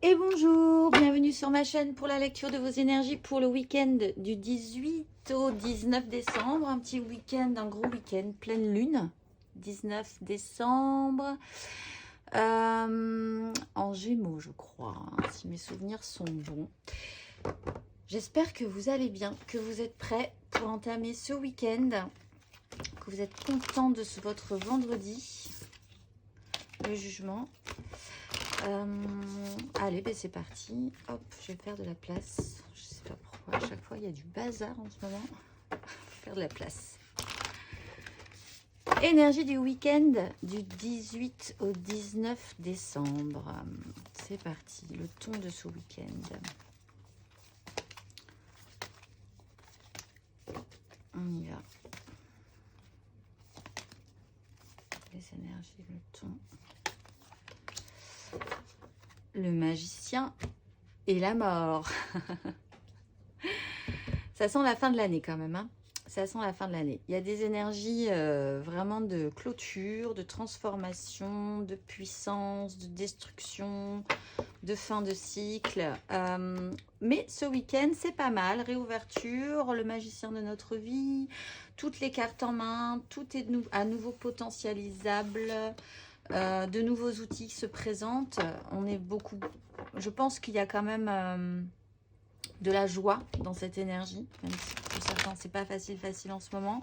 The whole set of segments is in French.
Et bonjour, bienvenue sur ma chaîne pour la lecture de vos énergies pour le week-end du 18 au 19 décembre. Un petit week-end, un gros week-end, pleine lune. 19 décembre, en Gémeaux je crois, hein, si mes souvenirs sont bons. J'espère que vous allez bien, que vous êtes prêts pour entamer ce week-end, que vous êtes contents de votre vendredi, le jugement. Allez, ben c'est parti. Hop, je vais faire de la place. Je sais pas pourquoi, à chaque fois il y a du bazar en ce moment. Faire de la place. Énergie du week-end du 18 au 19 décembre. C'est parti, le ton de ce week-end. On y va. Les énergies, le ton. Le magicien et la mort. Ça sent la fin de l'année quand même, hein. Ça sent la fin de l'année. Il y a des énergies vraiment de clôture, de transformation, de puissance, de destruction, de fin de cycle. Mais ce week-end, c'est pas mal. Réouverture, le magicien de notre vie, toutes les cartes en main, tout est à nouveau potentialisable. De nouveaux outils qui se présentent. On est beaucoup... Je pense qu'il y a quand même de la joie dans cette énergie. Même si pour certains, c'est pas facile en ce moment.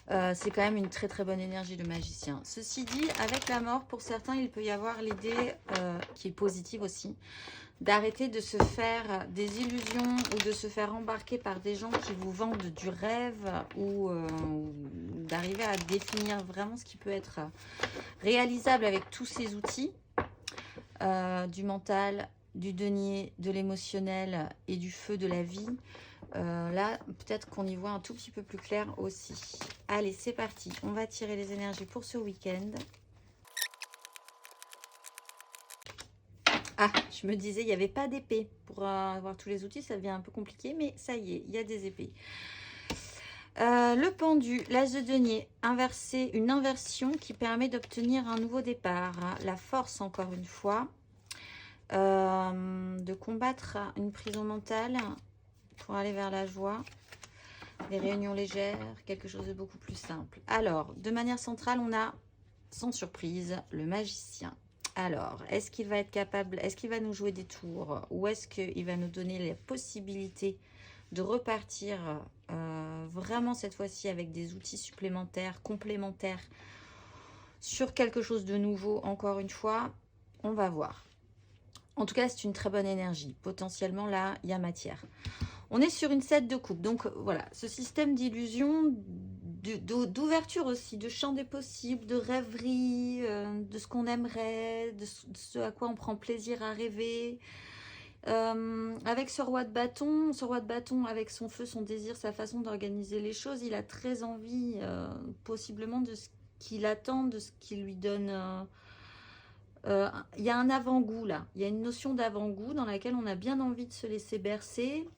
C'est quand même une très très bonne énergie de magicien. Ceci dit, avec la mort, pour certains, il peut y avoir l'idée qui est positive aussi, d'arrêter de se faire des illusions ou de se faire embarquer par des gens qui vous vendent du rêve ou d'arriver à définir vraiment ce qui peut être réalisable avec tous ces outils du mental, du denier, de l'émotionnel et du feu de la vie. Là, peut-être qu'on y voit un tout petit peu plus clair aussi. Allez, c'est parti. On va tirer les énergies pour ce week-end. Ah, je me disais, il n'y avait pas d'épée. Pour avoir tous les outils, ça devient un peu compliqué, mais ça y est, il y a des épées. Le pendu, l'as de denier, inversé, une inversion qui permet d'obtenir un nouveau départ. La force, encore une fois, de combattre une prison mentale pour aller vers la joie. Des réunions légères, quelque chose de beaucoup plus simple. Alors, de manière centrale, on a, sans surprise, le magicien. Alors, est-ce qu'il va être capable, est-ce qu'il va nous jouer des tours ou est-ce qu'il va nous donner la possibilité de repartir vraiment cette fois-ci avec des outils supplémentaires, complémentaires sur quelque chose de nouveau, encore une fois, on va voir. En tout cas, c'est une très bonne énergie. Potentiellement, là, il y a matière. On est sur une 7 de coupe. Donc, voilà, ce système d'illusion, d'ouverture aussi, de champ des possibles, de rêverie, de ce qu'on aimerait, de ce à quoi on prend plaisir à rêver. Avec ce roi de bâton avec son feu, son désir, sa façon d'organiser les choses, il a très envie possiblement de ce qu'il attend, de ce qui lui donne... il y a un avant-goût là, il y a une notion d'avant-goût dans laquelle on a bien envie de se laisser bercer.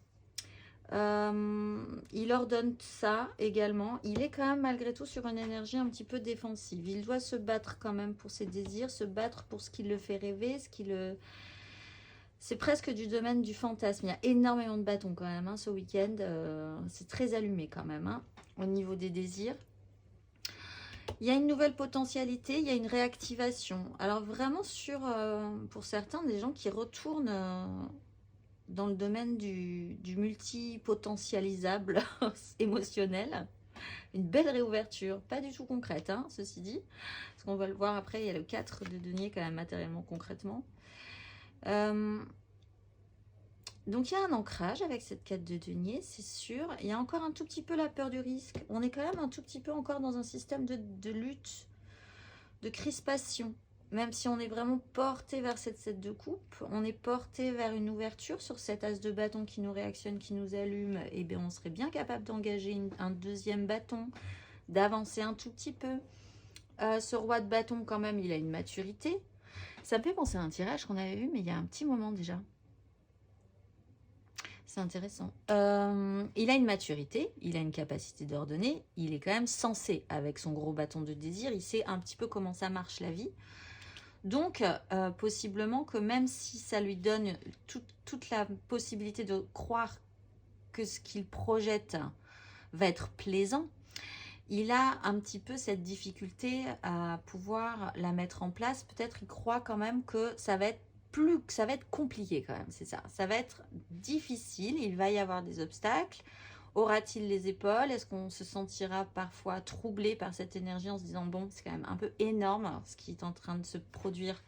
Il ordonne ça également. Il est quand même malgré tout sur une énergie un petit peu défensive. Il doit se battre quand même pour ses désirs, se battre pour ce qui le fait rêver, ce qui le... C'est presque du domaine du fantasme. Il y a énormément de bâtons quand même, hein, ce week-end. C'est très allumé quand même, hein, au niveau des désirs. Il y a une nouvelle potentialité, il y a une réactivation. Alors vraiment sur, pour certains, des gens qui retournent dans le domaine du multipotentialisable émotionnel. Une belle réouverture, pas du tout concrète, hein, ceci dit. Parce qu'on va le voir après, il y a le 4 de denier quand même matériellement, concrètement. Donc il y a un ancrage avec cette 4 de denier, c'est sûr. Il y a encore un tout petit peu la peur du risque. On est quand même un tout petit peu encore dans un système de lutte, de crispation. Même si on est vraiment porté vers cette 7 de coupe, on est porté vers une ouverture sur cet as de bâton qui nous réactionne, qui nous allume. Et bien on serait bien capable d'engager un deuxième bâton, d'avancer un tout petit peu. Ce roi de bâton quand même, il a une maturité. Ça me fait penser à un tirage qu'on avait vu, mais il y a un petit moment déjà. C'est intéressant. Il a une maturité, il a une capacité d'ordonner. Il est quand même sensé avec son gros bâton de désir. Il sait un petit peu comment ça marche la vie. Donc, possiblement que même si ça lui donne toute la possibilité de croire que ce qu'il projette va être plaisant, il a un petit peu cette difficulté à pouvoir la mettre en place. Peut-être il croit quand même que ça va être ça va être compliqué quand même, c'est ça. Ça va être difficile, il va y avoir des obstacles. Aura-t-il les épaules? Est-ce qu'on se sentira parfois troublé par cette énergie en se disant bon, c'est quand même un peu énorme ce qui est en train de se produire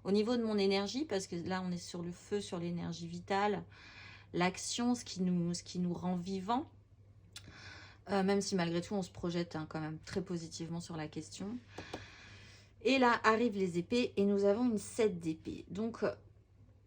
au niveau de mon énergie, parce que là on est sur le feu, sur l'énergie vitale, l'action, ce qui nous rend vivants. Même si malgré tout on se projette quand même très positivement sur la question. Et là arrivent les épées et nous avons une 7 d'épées. Donc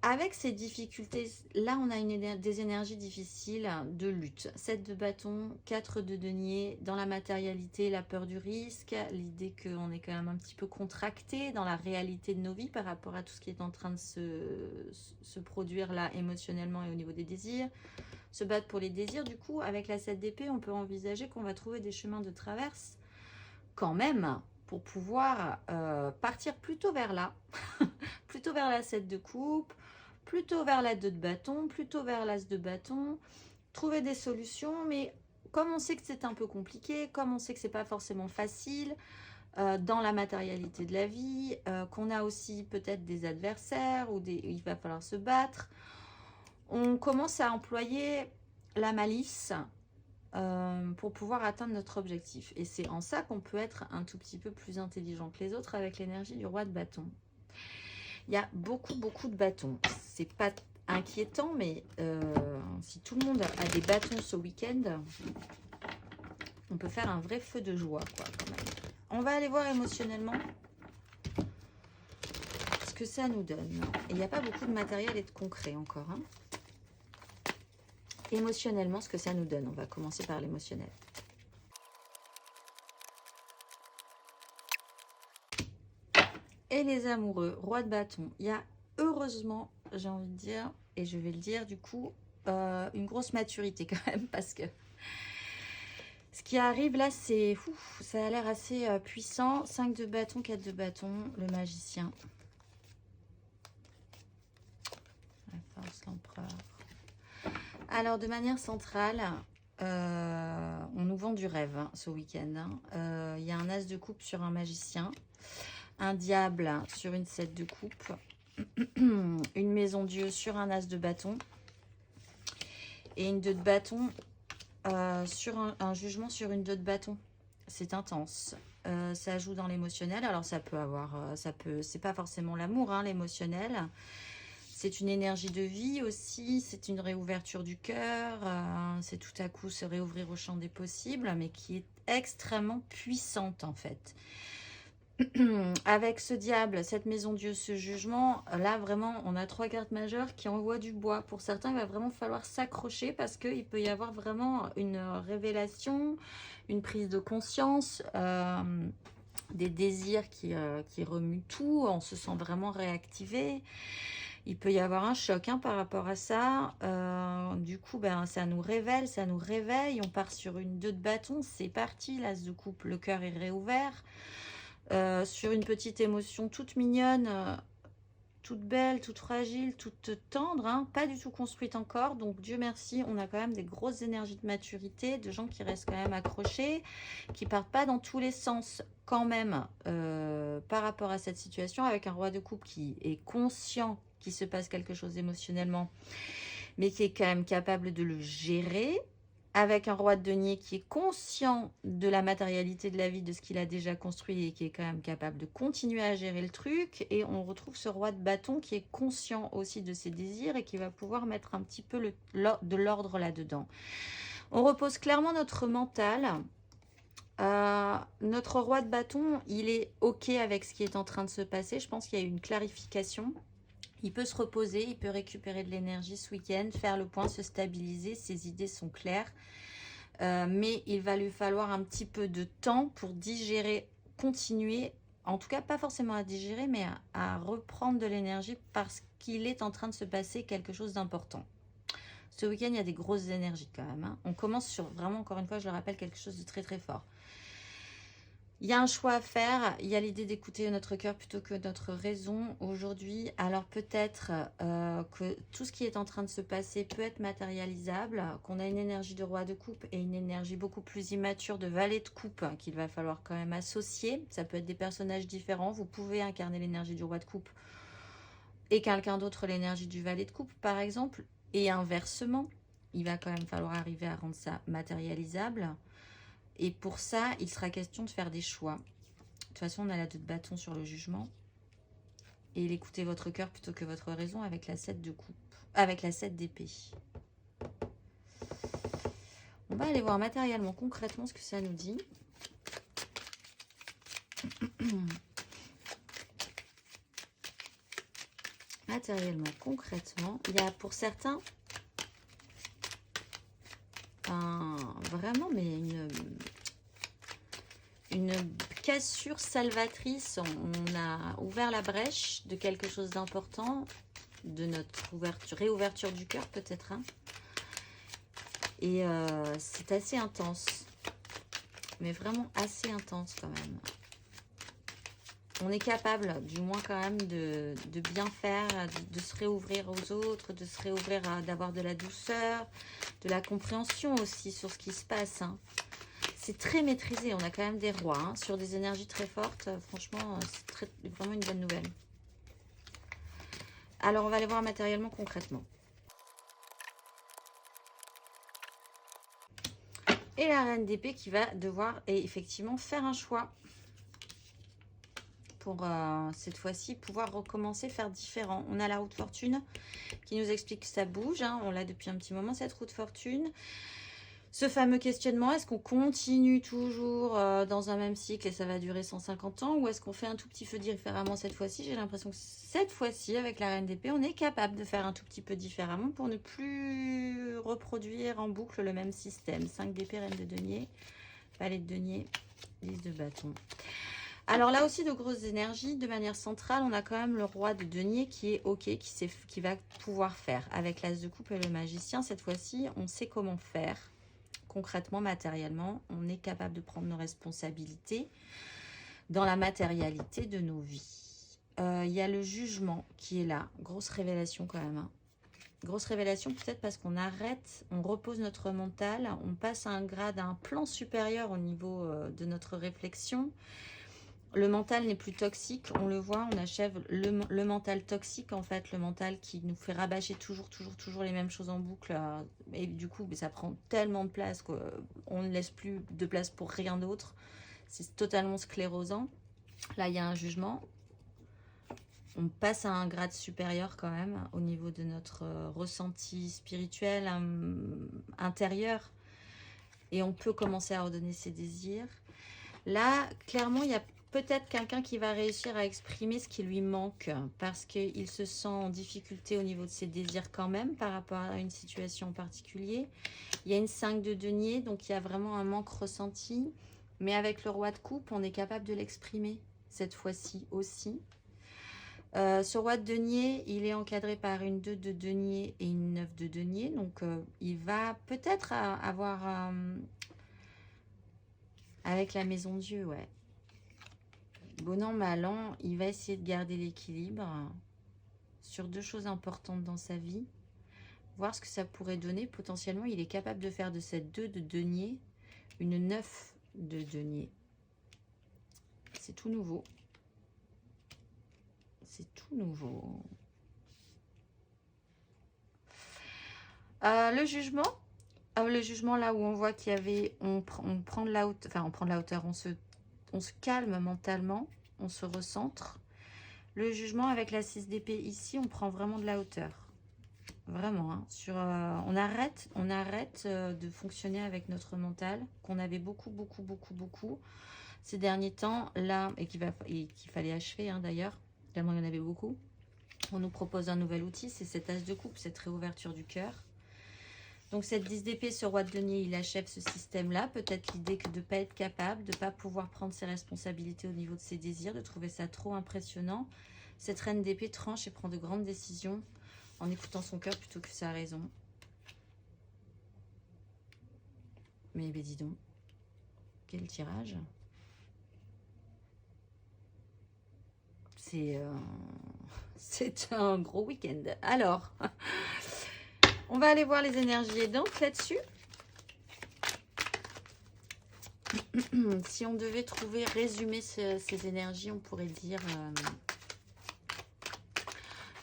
avec ces difficultés, là on a des énergies difficiles de lutte. 7 de bâton, 4 de denier, dans la matérialité, la peur du risque, l'idée qu'on est quand même un petit peu contracté dans la réalité de nos vies par rapport à tout ce qui est en train de se produire là émotionnellement et au niveau des désirs. Se battre pour les désirs, du coup, avec la 7 d'épée, on peut envisager qu'on va trouver des chemins de traverse quand même pour pouvoir partir plutôt vers là, plutôt vers la 7 de coupe, plutôt vers la 2 de bâton, plutôt vers l'as de bâton, trouver des solutions, mais comme on sait que c'est un peu compliqué, comme on sait que c'est pas forcément facile dans la matérialité de la vie, qu'on a aussi peut-être des adversaires où il va falloir se battre, on commence à employer la malice pour pouvoir atteindre notre objectif. Et c'est en ça qu'on peut être un tout petit peu plus intelligent que les autres avec l'énergie du roi de bâton. Il y a beaucoup de bâtons. C'est pas inquiétant, mais si tout le monde a des bâtons ce week-end, on peut faire un vrai feu de joie, quoi, quand même. On va aller voir émotionnellement ce que ça nous donne. Et il n'y a pas beaucoup de matériel et de concret encore, hein. Émotionnellement, ce que ça nous donne. On va commencer par l'émotionnel. Et les amoureux, roi de bâton. Il y a heureusement, j'ai envie de dire, et je vais le dire du coup, une grosse maturité quand même, parce que ce qui arrive là, c'est... ça a l'air assez puissant. 5 de bâton, 4 de bâton, le magicien. La force, l'empereur. Alors, de manière centrale, on nous vend du rêve hein, ce week-end. Hein. Y a un as de coupe sur un magicien, un diable sur une 7 de coupe, une maison Dieu sur un as de bâton et une 2 de bâton sur un jugement sur une 2 de bâton. C'est intense. Ça joue dans l'émotionnel. Alors, ça peut avoir... c'est pas forcément l'amour, hein, l'émotionnel. C'est une énergie de vie aussi, c'est une réouverture du cœur, c'est tout à coup se réouvrir au champ des possibles, mais qui est extrêmement puissante en fait. Avec ce diable, cette maison Dieu, ce jugement, là vraiment on a 3 cartes majeures qui envoient du bois. Pour certains, il va vraiment falloir s'accrocher parce qu'il peut y avoir vraiment une révélation, une prise de conscience, des désirs qui remuent tout, on se sent vraiment réactivé. Il peut y avoir un choc hein, par rapport à ça. Du coup, ben, ça nous révèle, ça nous réveille. On part sur une 2 de bâton. C'est parti, l'as de coupe, le cœur est réouvert. Sur une petite émotion toute mignonne, toute belle, toute fragile, toute tendre. Hein, pas du tout construite encore. Donc, Dieu merci, on a quand même des grosses énergies de maturité, de gens qui restent quand même accrochés, qui partent pas dans tous les sens quand même par rapport à cette situation. Avec un roi de coupe qui est conscient qu'il se passe quelque chose émotionnellement, mais qui est quand même capable de le gérer, avec un roi de denier qui est conscient de la matérialité de la vie, de ce qu'il a déjà construit et qui est quand même capable de continuer à gérer le truc. Et on retrouve ce roi de bâton qui est conscient aussi de ses désirs et qui va pouvoir mettre un petit peu de l'ordre là-dedans. On repose clairement notre mental. Notre roi de bâton, il est OK avec ce qui est en train de se passer. Je pense qu'il y a eu une clarification. Il peut se reposer, il peut récupérer de l'énergie ce week-end, faire le point, se stabiliser. Ses idées sont claires. Mais il va lui falloir un petit peu de temps pour digérer, continuer. En tout cas, pas forcément à digérer, mais à reprendre de l'énergie parce qu'il est en train de se passer quelque chose d'important. Ce week-end, il y a des grosses énergies quand même. Hein. On commence sur vraiment, encore une fois, je le rappelle, quelque chose de très très fort. Il y a un choix à faire, il y a l'idée d'écouter notre cœur plutôt que notre raison aujourd'hui. Alors peut-être que tout ce qui est en train de se passer peut être matérialisable, qu'on a une énergie de roi de coupe et une énergie beaucoup plus immature de valet de coupe qu'il va falloir quand même associer. Ça peut être des personnages différents, vous pouvez incarner l'énergie du roi de coupe et quelqu'un d'autre l'énergie du valet de coupe par exemple. Et inversement, il va quand même falloir arriver à rendre ça matérialisable. Et pour ça, il sera question de faire des choix. De toute façon, on a la 2 de bâton sur le jugement. Et il écoutez votre cœur plutôt que votre raison avec la 7 de coupe. Avec la 7 d'épée. On va aller voir matériellement, concrètement, ce que ça nous dit. Matériellement, concrètement, il y a pour certains vraiment mais une cassure salvatrice. On a ouvert la brèche de quelque chose d'important, de notre réouverture du cœur peut-être. Hein. Et c'est assez intense, mais vraiment assez intense quand même. On est capable, du moins quand même, de bien faire, de se réouvrir aux autres, de se réouvrir, d'avoir de la douceur, de la compréhension aussi sur ce qui se passe. Hein. C'est très maîtrisé, on a quand même des rois hein, sur des énergies très fortes. Franchement, c'est vraiment une bonne nouvelle. Alors, on va aller voir matériellement, concrètement. Et la reine d'épée qui va devoir effectivement faire un choix. Pour cette fois-ci pouvoir recommencer, faire différent. On a la roue de fortune qui nous explique que ça bouge. Hein. On l'a depuis un petit moment, cette roue de fortune. Ce fameux questionnement, est-ce qu'on continue toujours dans un même cycle et ça va durer 150 ans ou est-ce qu'on fait un tout petit peu différemment cette fois-ci? J'ai l'impression que cette fois-ci, avec la reine d'épée, on est capable de faire un tout petit peu différemment pour ne plus reproduire en boucle le même système. 5 d'épée, reine de denier, valet de denier, 10 de bâton. Alors là aussi, de grosses énergies, de manière centrale, on a quand même le roi de denier qui est OK, qui va pouvoir faire. Avec l'as de coupe et le magicien, cette fois-ci, on sait comment faire. Concrètement, matériellement, on est capable de prendre nos responsabilités dans la matérialité de nos vies. Il y a le jugement qui est là. Grosse révélation quand même. Hein. Grosse révélation peut-être parce qu'on arrête, on repose notre mental, on passe à un grade, à un plan supérieur au niveau de notre réflexion. Le mental n'est plus toxique, on le voit, on achève le mental toxique en fait, le mental qui nous fait rabâcher toujours les mêmes choses en boucle. Et du coup, ça prend tellement de place qu'on ne laisse plus de place pour rien d'autre. C'est totalement sclérosant. Là, il y a un jugement. On passe à un grade supérieur quand même au niveau de notre ressenti spirituel, intérieur. Et on peut commencer à ordonner ses désirs. Là, clairement, il y a peut-être quelqu'un qui va réussir à exprimer ce qui lui manque parce qu'il se sent en difficulté au niveau de ses désirs quand même par rapport à une situation en particulier. Il y a une 5 de denier, donc il y a vraiment un manque ressenti. Mais avec le roi de coupe, on est capable de l'exprimer cette fois-ci aussi. Ce roi de denier, il est encadré par une 2 de denier et une 9 de denier. Donc, il va peut-être avoir... avec la maison Dieu, ouais. Bon an, mal an, il va essayer de garder l'équilibre sur 2 choses importantes dans sa vie. Voir ce que ça pourrait donner. Potentiellement, il est capable de faire de cette 2 de denier une 9 de denier. C'est tout nouveau. C'est tout nouveau. Le jugement. Le jugement, là où on voit qu'il y avait... On prend de la hauteur. Enfin, on prend de la hauteur. On se calme mentalement, on se recentre. Le jugement avec la 6 d'épée ici, on prend vraiment de la hauteur. Vraiment. Hein, on arrête de fonctionner avec notre mental, qu'on avait beaucoup ces derniers temps, là, et qu'il fallait achever hein, d'ailleurs, tellement il y en avait beaucoup. On nous propose un nouvel outil, c'est cet as de coupe, cette réouverture du cœur. Donc cette 10 d'épée, ce roi de denier, il achève ce système-là. Peut-être l'idée que de ne pas être capable, de ne pas pouvoir prendre ses responsabilités au niveau de ses désirs, de trouver ça trop impressionnant. Cette reine d'épée tranche et prend de grandes décisions en écoutant son cœur plutôt que sa raison. Mais ben dis donc, quel tirage! c'est un gros week-end. Alors, on va aller voir les énergies aidantes là-dessus. Si on devait résumer ces énergies, on pourrait dire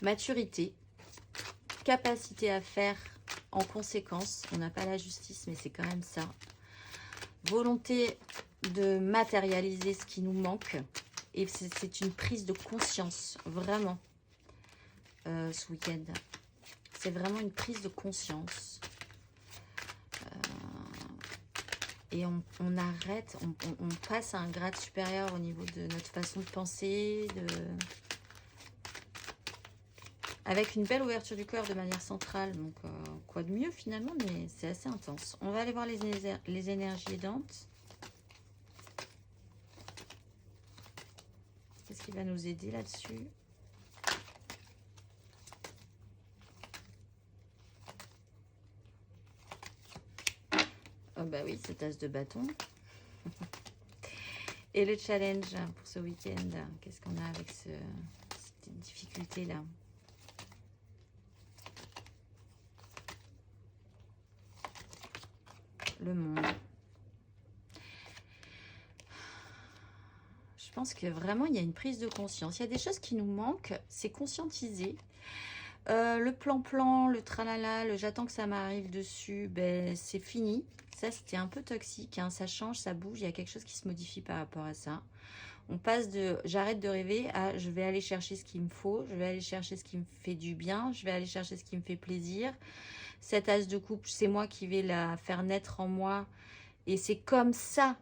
maturité, capacité à faire en conséquence. On n'a pas la justice, mais c'est quand même ça. Volonté de matérialiser ce qui nous manque. Et c'est une prise de conscience, vraiment, ce week-end. C'est vraiment une prise de conscience. Et on arrête, on passe à un grade supérieur au niveau de notre façon de penser, avec une belle ouverture du cœur de manière centrale. Donc, quoi de mieux finalement, mais c'est assez intense. On va aller voir les énergies aidantes. Qu'est-ce qui va nous aider là-dessus? Oh bah oui, cette as de bâton. Et le challenge pour ce week-end, qu'est-ce qu'on a avec cette difficulté-là? Le monde. Je pense que vraiment, il y a une prise de conscience. Il y a des choses qui nous manquent, c'est conscientiser. Le plan-plan, le tralala, le j'attends que ça m'arrive dessus, ben, c'est fini. Ça, c'était un peu toxique, hein. Ça change, ça bouge, il y a quelque chose qui se modifie par rapport à ça. On passe de j'arrête de rêver à je vais aller chercher ce qu'il me faut, je vais aller chercher ce qui me fait du bien, je vais aller chercher ce qui me fait plaisir. Cette as de coupe, c'est moi qui vais la faire naître en moi. Et c'est comme ça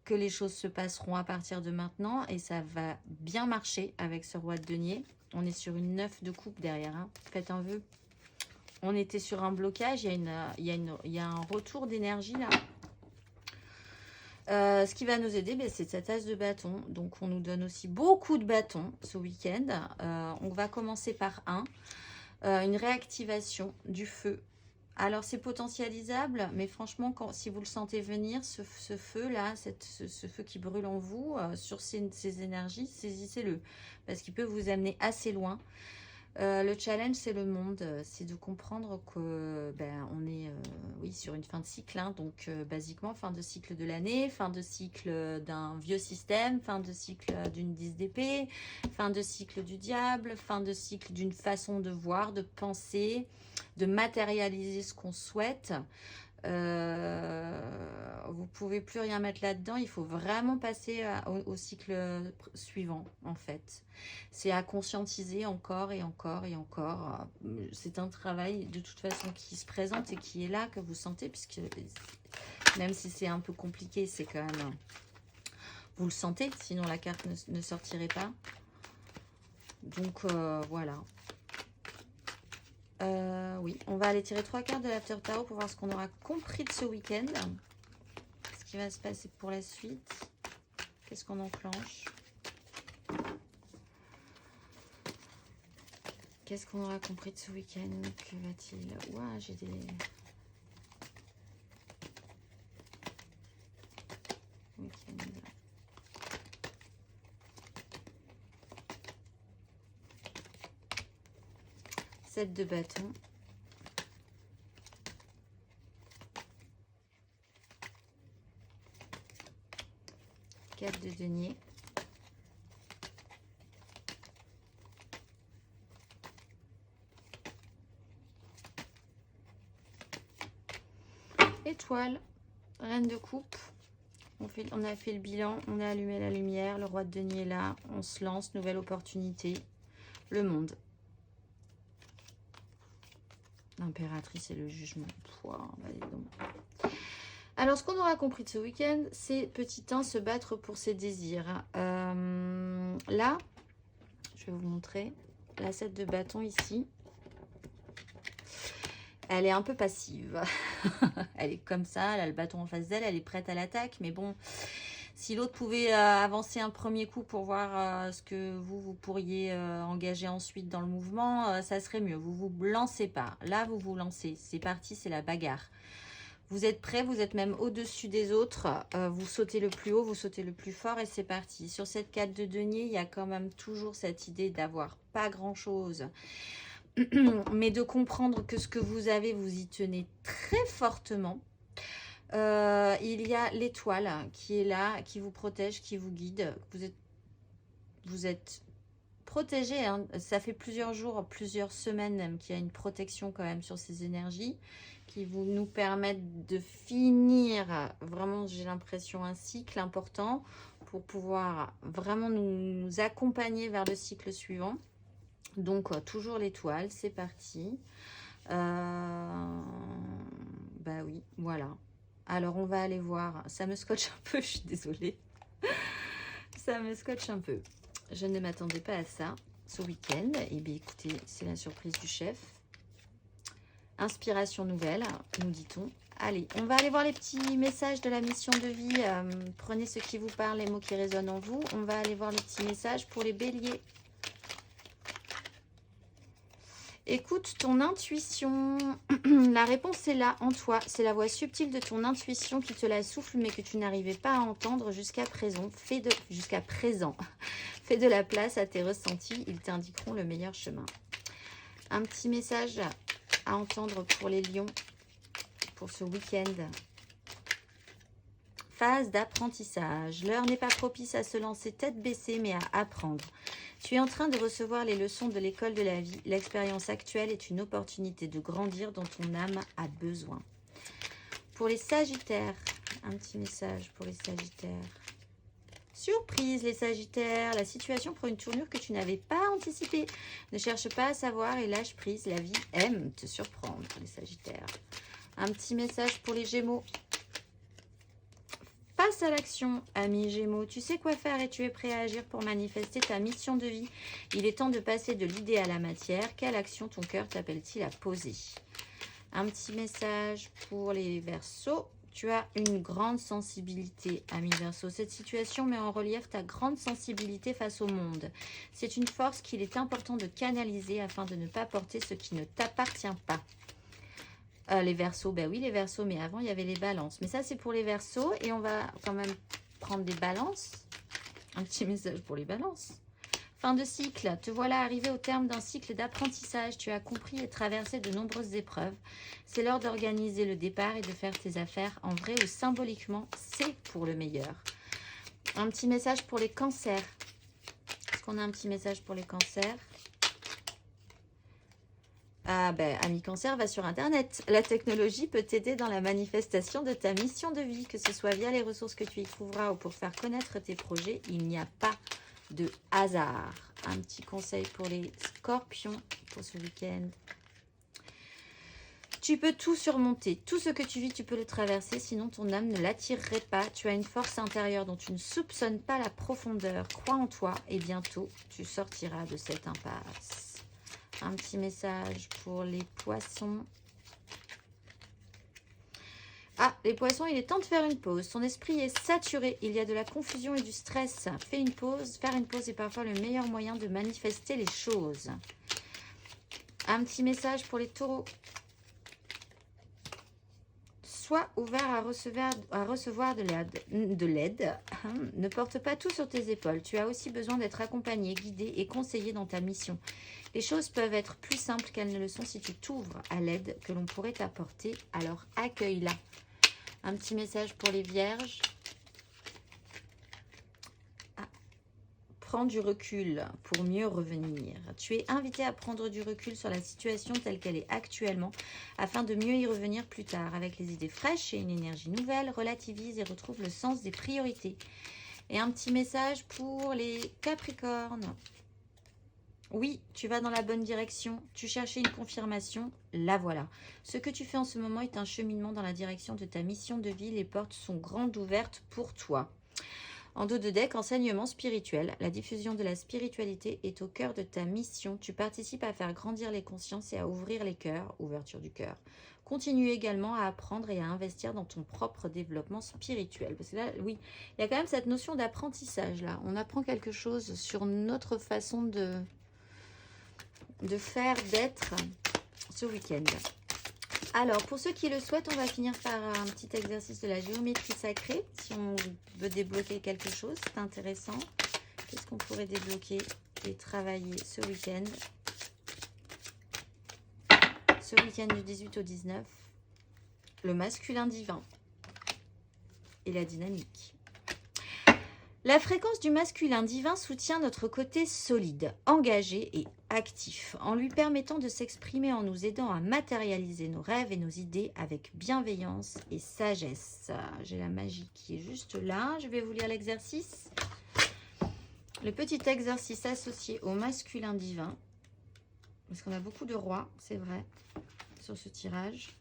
que les choses se passeront à partir de maintenant. Et ça va bien marcher avec ce roi de denier. On est sur une 9 de coupe derrière. Hein. Faites un vœu. On était sur un blocage. Il y a un retour d'énergie là. Ce qui va nous aider, ben, c'est cette as de bâton. Donc, on nous donne aussi beaucoup de bâtons ce week-end. On va commencer par une réactivation du feu. Alors, c'est potentialisable, mais franchement, si vous le sentez venir, ce feu-là, ce feu qui brûle en vous, sur ces énergies, saisissez-le, parce qu'il peut vous amener assez loin. Le challenge, c'est le monde, c'est de comprendre que on est oui, sur une fin de cycle, hein, donc basiquement, fin de cycle de l'année, fin de cycle d'un vieux système, fin de cycle d'une 10 d'épée, fin de cycle du diable, fin de cycle d'une façon de voir, de penser, de matérialiser ce qu'on souhaite. Vous pouvez plus rien mettre là-dedans, il faut vraiment passer au cycle suivant en fait. C'est à conscientiser encore et encore et encore. C'est un travail de toute façon qui se présente et qui est là, que vous sentez, puisque même si c'est un peu compliqué, c'est quand même... Vous le sentez, sinon la carte ne sortirait pas. Donc voilà. Oui, on va aller tirer 3 cartes de l'After Tarot pour voir ce qu'on aura compris de ce week-end. Ce qui va se passer pour la suite. Qu'est-ce qu'on enclenche? Qu'est-ce qu'on aura compris de ce week-end? Que va-t-il? Ouah, j'ai des... Week-end. Sept de bâton. Quatre de denier. Étoile. Reine de coupe. On a fait le bilan, on a allumé la lumière, le roi de denier est là, on se lance, nouvelle opportunité. Le monde. L'impératrice et le jugement. Pouah, allez donc. Alors, ce qu'on aura compris de ce week-end, c'est petit 1, se battre pour ses désirs. Là, je vais vous montrer la 7 de bâton ici. Elle est un peu passive. Elle est comme ça, elle a le bâton en face d'elle, elle est prête à l'attaque. Mais bon, si l'autre pouvait avancer un premier coup pour voir ce que vous pourriez engager ensuite dans le mouvement, ça serait mieux. Vous vous lancez pas. Là, vous vous lancez. C'est parti, c'est la bagarre. Vous êtes prêts, vous êtes même au-dessus des autres. Vous sautez le plus haut, vous sautez le plus fort et c'est parti. Sur cette carte de denier, il y a quand même toujours cette idée d'avoir pas grand-chose. Mais de comprendre que ce que vous avez, vous y tenez très fortement. Il y a l'étoile qui est là, qui vous protège, qui vous guide. Vous êtes protégé, hein. Ça fait plusieurs jours, plusieurs semaines même qu'il y a une protection quand même sur ces énergies qui nous permettent de finir, vraiment j'ai l'impression, un cycle important pour pouvoir vraiment nous accompagner vers le cycle suivant. Donc toujours l'étoile, c'est parti. Bah oui, voilà. Alors on va aller voir, ça me scotche un peu, je suis désolée. Ça me scotche un peu. Je ne m'attendais pas à ça ce week-end. Et bien écoutez, c'est la surprise du chef. Inspiration nouvelle, nous dit-on. Allez, on va aller voir les petits messages de la mission de vie. Prenez ce qui vous parle, les mots qui résonnent en vous. On va aller voir les petits messages pour les béliers. Écoute ton intuition. La réponse est là, en toi. C'est la voix subtile de ton intuition qui te la souffle, mais que tu n'arrivais pas à entendre jusqu'à présent. Fais de la place à tes ressentis. Ils t'indiqueront le meilleur chemin. Un petit message à entendre pour les lions pour ce week-end. Phase d'apprentissage. L'heure n'est pas propice à se lancer tête baissée, mais à apprendre. Tu es en train de recevoir les leçons de l'école de la vie. L'expérience actuelle est une opportunité de grandir dont ton âme a besoin. Pour les sagittaires, un petit message pour les sagittaires. Surprise les sagittaires, la situation prend une tournure que tu n'avais pas anticipée. Ne cherche pas à savoir et lâche prise, la vie aime te surprendre les sagittaires. Un petit message pour les gémeaux. Passe à l'action, ami Gémeaux. Tu sais quoi faire et tu es prêt à agir pour manifester ta mission de vie. Il est temps de passer de l'idée à la matière. Quelle action ton cœur t'appelle-t-il à poser? Un petit message pour les Verseaux. Tu as une grande sensibilité, ami Verseau. Cette situation met en relief ta grande sensibilité face au monde. C'est une force qu'il est important de canaliser afin de ne pas porter ce qui ne t'appartient pas. Les Verseaux, ben oui les Verseaux, mais avant il y avait les balances. Mais ça c'est pour les Verseaux et on va quand même prendre des balances. Un petit message pour les balances. Fin de cycle, te voilà arrivé au terme d'un cycle d'apprentissage. Tu as compris et traversé de nombreuses épreuves. C'est l'heure d'organiser le départ et de faire tes affaires en vrai ou symboliquement. C'est pour le meilleur. Un petit message pour les cancers. Est-ce qu'on a un petit message pour les cancers? Ah ben, ami cancer, va sur Internet. La technologie peut t'aider dans la manifestation de ta mission de vie, que ce soit via les ressources que tu y trouveras ou pour faire connaître tes projets. Il n'y a pas de hasard. Un petit conseil pour les scorpions pour ce week-end. Tu peux tout surmonter. Tout ce que tu vis, tu peux le traverser, sinon ton âme ne l'attirerait pas. Tu as une force intérieure dont tu ne soupçonnes pas la profondeur. Crois en toi et bientôt, tu sortiras de cette impasse. Un petit message pour les poissons. Ah, les poissons, il est temps de faire une pause. Ton esprit est saturé. Il y a de la confusion et du stress. Fais une pause. Faire une pause est parfois le meilleur moyen de manifester les choses. Un petit message pour les taureaux. Sois ouvert à recevoir de l'aide. Ne porte pas tout sur tes épaules. Tu as aussi besoin d'être accompagné, guidé et conseillé dans ta mission. Les choses peuvent être plus simples qu'elles ne le sont si tu t'ouvres à l'aide que l'on pourrait t'apporter. Alors accueille-la. Un petit message pour les vierges. Prends du recul pour mieux revenir. Tu es invité à prendre du recul sur la situation telle qu'elle est actuellement afin de mieux y revenir plus tard. Avec les idées fraîches et une énergie nouvelle, relativise et retrouve le sens des priorités. Et un petit message pour les Capricornes. Oui, tu vas dans la bonne direction. Tu cherchais une confirmation, la voilà. Ce que tu fais en ce moment est un cheminement dans la direction de ta mission de vie. Les portes sont grandes ouvertes pour toi. En dos de deck, enseignement spirituel. La diffusion de la spiritualité est au cœur de ta mission. Tu participes à faire grandir les consciences et à ouvrir les cœurs. Ouverture du cœur. Continue également à apprendre et à investir dans ton propre développement spirituel. Parce que là, oui, il y a quand même cette notion d'apprentissage là. On apprend quelque chose sur notre façon de faire, d'être ce week-end. Alors, pour ceux qui le souhaitent, on va finir par un petit exercice de la géométrie sacrée. Si on veut débloquer quelque chose, c'est intéressant. Qu'est-ce qu'on pourrait débloquer et travailler ce week-end? Ce week-end du 18 au 19, le masculin divin et la dynamique. La fréquence du masculin divin soutient notre côté solide, engagé et actif, en lui permettant de s'exprimer, en nous aidant à matérialiser nos rêves et nos idées avec bienveillance et sagesse. J'ai la magie qui est juste là. Je vais vous lire l'exercice. Le petit exercice associé au masculin divin, parce qu'on a beaucoup de rois, c'est vrai, sur ce tirage,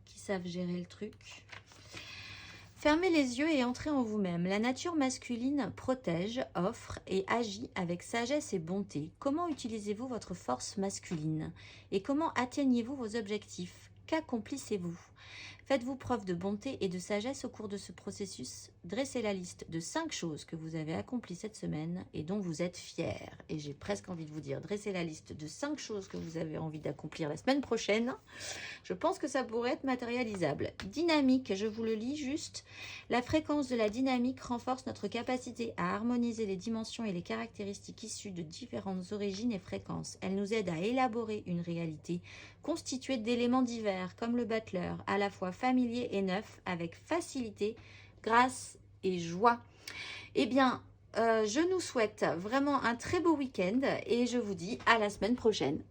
qui savent gérer le truc. Fermez les yeux et entrez en vous-même. La nature masculine protège, offre et agit avec sagesse et bonté. Comment utilisez-vous votre force masculine? Et comment atteignez-vous vos objectifs? Qu'accomplissez-vous? Faites-vous preuve de bonté et de sagesse au cours de ce processus. Dressez la liste de 5 choses que vous avez accomplies cette semaine et dont vous êtes fiers. Et j'ai presque envie de vous dire, dressez la liste de 5 choses que vous avez envie d'accomplir la semaine prochaine. Je pense que ça pourrait être matérialisable. Dynamique, je vous le lis juste. La fréquence de la dynamique renforce notre capacité à harmoniser les dimensions et les caractéristiques issues de différentes origines et fréquences. Elle nous aide à élaborer une réalité constituée d'éléments divers, comme le battleur, à la fois familier et neuf, avec facilité, grâce et joie. Eh bien, je nous souhaite vraiment un très beau week-end et je vous dis à la semaine prochaine.